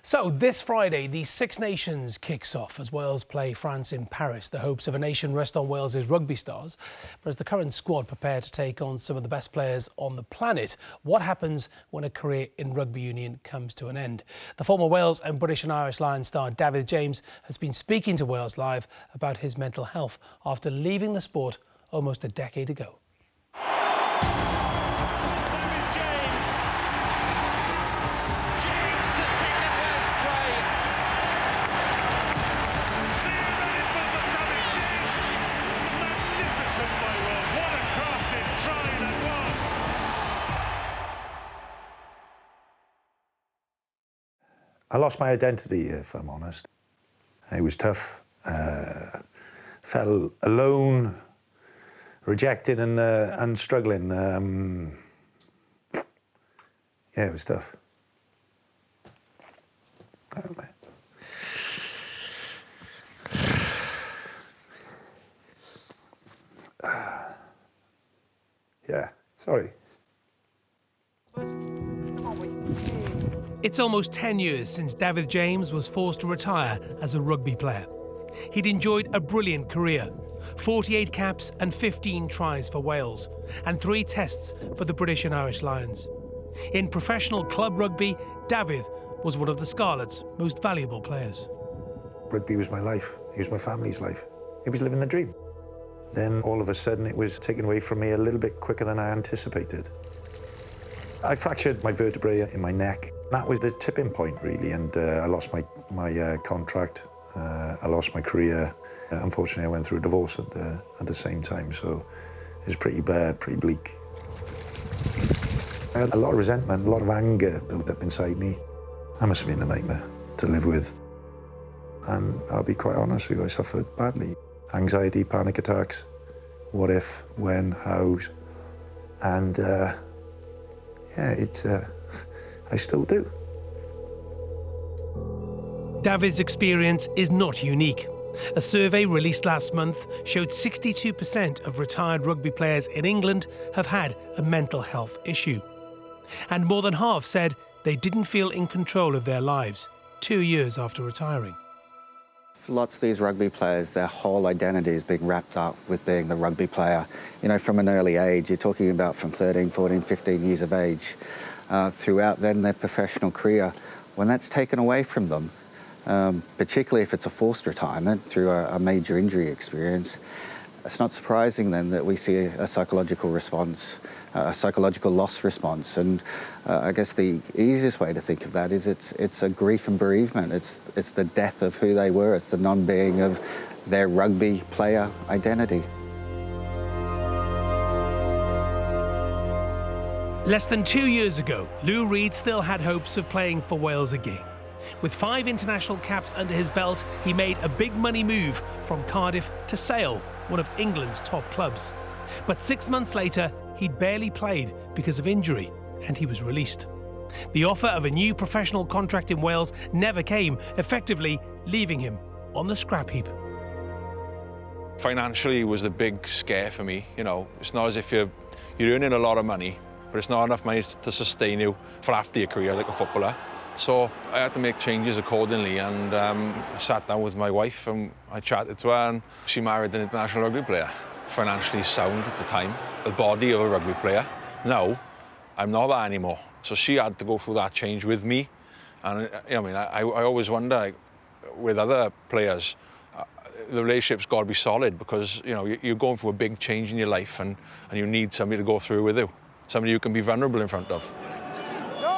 So this Friday, the Six Nations kicks off as Wales play France in Paris. The hopes of a nation rest on Wales's rugby stars. But as the current squad prepare to take on some of the best players on the planet, what happens when a career in rugby union comes to an end? The former Wales and British and Irish Lions star Dafydd James has been speaking to Wales Live about his mental health after leaving the sport almost a decade ago. I lost my identity, if I'm honest. It was tough. Felt alone, rejected and struggling. Yeah, it was tough. Yeah, sorry. It's almost 10 years since Dafydd James was forced to retire as a rugby player. He'd enjoyed a brilliant career, 48 caps and 15 tries for Wales, and 3 tests for the British and Irish Lions. In professional club rugby, Dafydd was one of the Scarlets' most valuable players. Rugby was my life. It was my family's life. It was living the dream. Then all of a sudden it was taken away from me a little bit quicker than I anticipated. I fractured my vertebrae in my neck. That was the tipping point, really, and I lost my contract. I lost my career. Unfortunately, I went through a divorce at the same time, so it was pretty bad, pretty bleak. I had a lot of resentment, a lot of anger built up inside me. That must have been a nightmare to live with. And I'll be quite honest with you, I suffered badly. Anxiety, panic attacks, what if, when, hows, and yeah, I still do. Dafydd's experience is not unique. A survey released last month showed 62% of retired rugby players in England have had a mental health issue. And more than half said they didn't feel in control of their lives 2 years after retiring. For lots of these rugby players, their whole identity is being wrapped up with being the rugby player. You know, from an early age, you're talking about from 13, 14, 15 years of age, throughout then their professional career. When that's taken away from them, particularly if it's a forced retirement through a major injury experience, it's not surprising then that we see a psychological response, a psychological loss response. And I guess the easiest way to think of that is it's a grief and bereavement. It's the death of who they were. It's the non-being of their rugby player identity. Less than 2 years ago, Lou Reed still had hopes of playing for Wales again. With 5 international caps under his belt, he made a big money move from Cardiff to Sale, one of England's top clubs. But 6 months later, he'd barely played because of injury, and he was released. The offer of a new professional contract in Wales never came, effectively leaving him on the scrap heap. Financially was a big scare for me. You know, it's not as if you're earning a lot of money, but it's not enough money to sustain you for after your career like a footballer. So I had to make changes accordingly, and I sat down with my wife and I chatted to her, and she married an international rugby player. Financially sound at the time, the body of a rugby player. Now, I'm not that anymore. So she had to go through that change with me. And I mean, I always wonder, like, with other players, the relationship's got to be solid, because you know you're going through a big change in your life, and you need somebody to go through with you, somebody you can be vulnerable in front of.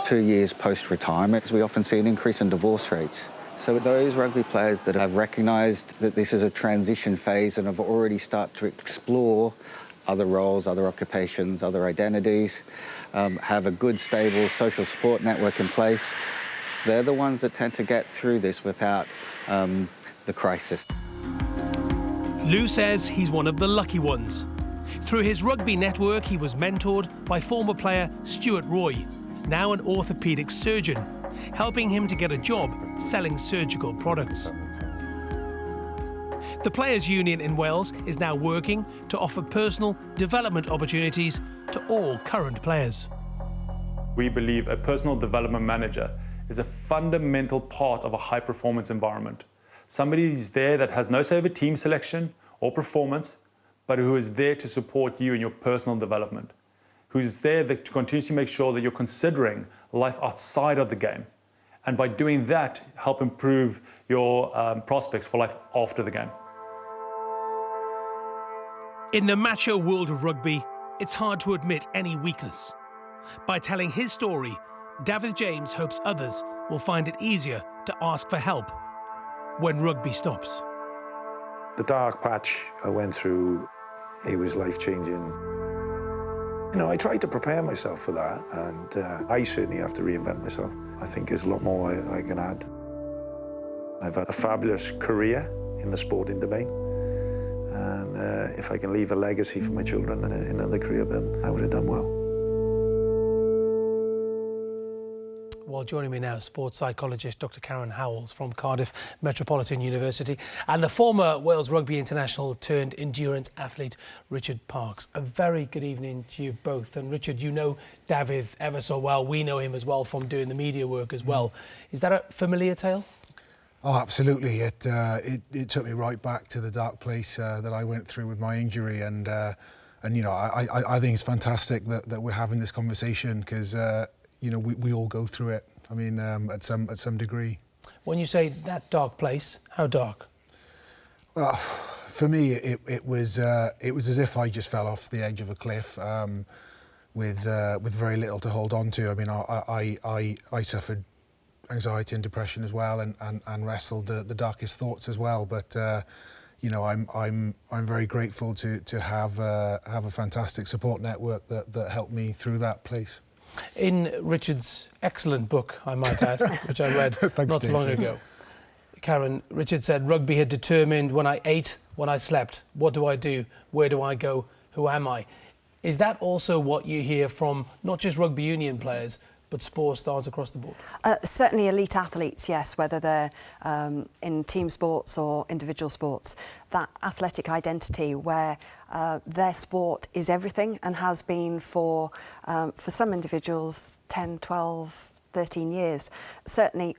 2 years post-retirement, we often see an increase in divorce rates. So with those rugby players that have recognised that this is a transition phase and have already started to explore other roles, other occupations, other identities, have a good, stable social support network in place, they're the ones that tend to get through this without the crisis. Lou says he's one of the lucky ones. Through his rugby network, he was mentored by former player Stuart Roy, now an orthopaedic surgeon, helping him to get a job selling surgical products. The Players' Union in Wales is now working to offer personal development opportunities to all current players. We believe a personal development manager is a fundamental part of a high-performance environment. Somebody is there that has no say over team selection or performance, but who is there to support you in your personal development, who's there to continuously make sure that you're considering life outside of the game, and by doing that, help improve your prospects for life after the game. In the macho world of rugby, it's hard to admit any weakness. By telling his story, Dafydd James hopes others will find it easier to ask for help when rugby stops. The dark patch I went through, it was life-changing. You know, I tried to prepare myself for that, and I certainly have to reinvent myself. I think there's a lot more I can add. I've had a fabulous career in the sporting domain, and if I can leave a legacy for my children in another career, then I would have done well. Well, joining me now, sports psychologist Dr. Karen Howells from Cardiff Metropolitan University, and the former Wales rugby international turned endurance athlete Richard Parkes. A very good evening to you both. And Richard, you know Dafydd ever so well. We know him as well from doing the media work as well. Is that a familiar tale? Oh, absolutely. It took me right back to the dark place that I went through with my injury, and you know, I think it's fantastic that we're having this conversation, because you know, we all go through it. I mean, at some degree. When you say that dark place, how dark? Well, for me, it was as if I just fell off the edge of a cliff with very little to hold on to. I mean, I suffered anxiety and depression as well, and wrestled the darkest thoughts as well. But you know, I'm very grateful to have a fantastic support network that helped me through that place. In Richard's excellent book, I might add, which I read not too long ago, Karen, Richard said, rugby had determined when I ate, when I slept, what do I do, where do I go, who am I? Is that also what you hear from not just rugby union players, but sports stars across the board? Certainly elite athletes, yes, whether they're in team sports or individual sports. That athletic identity where their sport is everything, and has been for some individuals 10, 12, 13 years. Certainly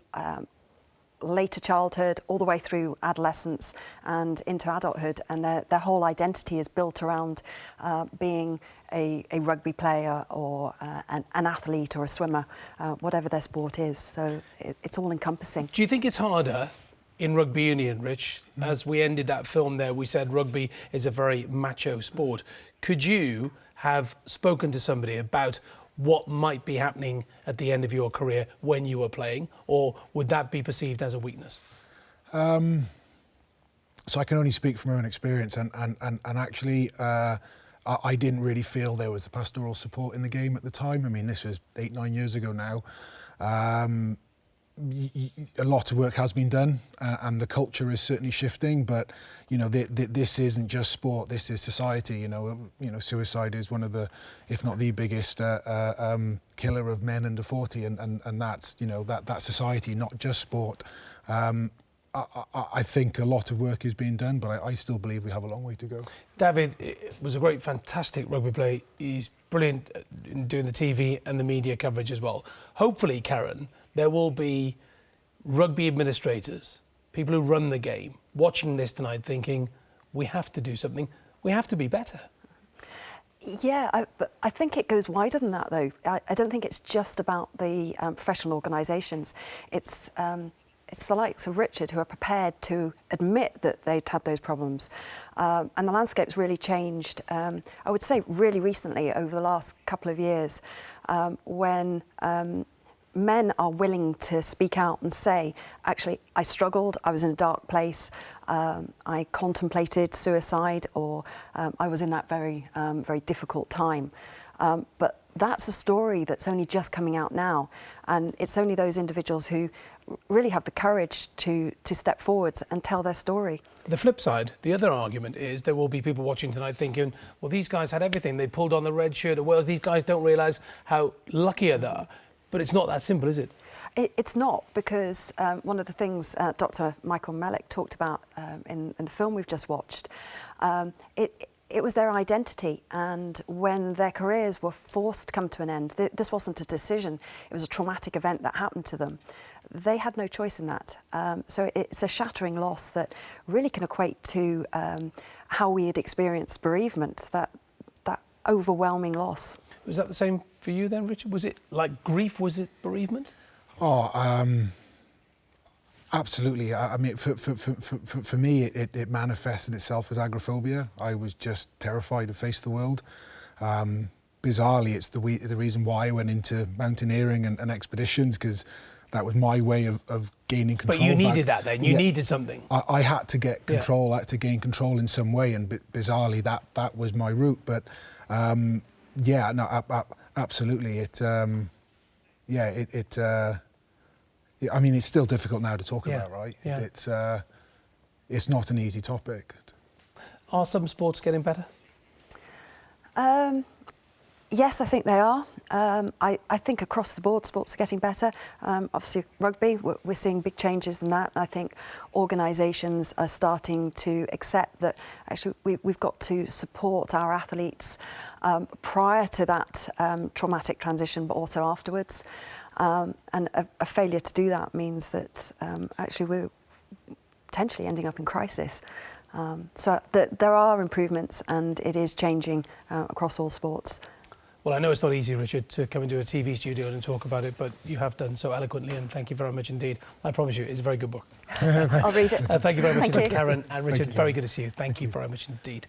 later childhood, all the way through adolescence and into adulthood, and their whole identity is built around being a rugby player or an athlete or a swimmer, whatever their sport is. So it's all encompassing. Do you think it's harder in rugby union, Rich? As we ended that film there, we said rugby is a very macho sport. Could you have spoken to somebody about what might be happening at the end of your career when you were playing, or would that be perceived as a weakness? So I can only speak from my own experience, and actually I didn't really feel there was the pastoral support in the game at the time. I mean, this was 8-9 years ago now. A lot of work has been done, and the culture is certainly shifting, but you know, this isn't just sport, this is society. You know, suicide is one of the, if not the biggest killer of men under 40, and that's, you know, that's society, not just sport. I think a lot of work is being done, but I still believe we have a long way to go. Dafydd was a great, fantastic rugby player. He's brilliant in doing the TV and the media coverage as well. Hopefully, Karen, there will be rugby administrators, people who run the game, watching this tonight thinking, we have to do something, we have to be better. Yeah, but I think it goes wider than that, though. I don't think it's just about the professional organisations. It's the likes of Richard who are prepared to admit that they'd had those problems. And the landscape's really changed, I would say really recently, over the last couple of years, when men are willing to speak out and say, actually, I struggled, I was in a dark place, I contemplated suicide, or I was in that very, very difficult time. But that's a story that's only just coming out now. And it's only those individuals who really have the courage to step forward and tell their story. The flip side, the other argument is there will be people watching tonight thinking, well, these guys had everything. They pulled on the red shirt at Wales. These guys don't realise how lucky they are. But it's not that simple, is it? It's not, because one of the things Dr. Michael Melick talked about in the film we've just watched, it it was their identity, and when their careers were forced to come to an end, this wasn't a decision, it was a traumatic event that happened to them. They had no choice in that. So it's a shattering loss that really can equate to how we had experienced bereavement, that overwhelming loss. Was that the same for you then, Richard? Was it like grief? Was it bereavement? Absolutely. I mean, for me, it manifested itself as agoraphobia. I was just terrified to face the world. Bizarrely, it's the reason why I went into mountaineering and expeditions, because that was my way of gaining control. But you needed that then? You needed something? I had to get control, I had to gain control in some way, and bizarrely, that was my route. But yeah, no, absolutely. I mean, it's still difficult now to talk about, right? Yeah. It's not an easy topic. Are some sports getting better? Yes, I think they are. I think across the board, sports are getting better. Obviously, rugby, we're seeing big changes in that. I think organisations are starting to accept that actually we've got to support our athletes prior to that traumatic transition, but also afterwards. And a failure to do that means that actually we're potentially ending up in crisis. So there are improvements, and it is changing across all sports. Well, I know it's not easy, Richard, to come into a TV studio and talk about it, but you have done so eloquently, and thank you very much indeed. I promise you, it's a very good book. I'll read it. Thank you very much, Thank you. Karen and Richard. Very good to see you. Thank you very much indeed.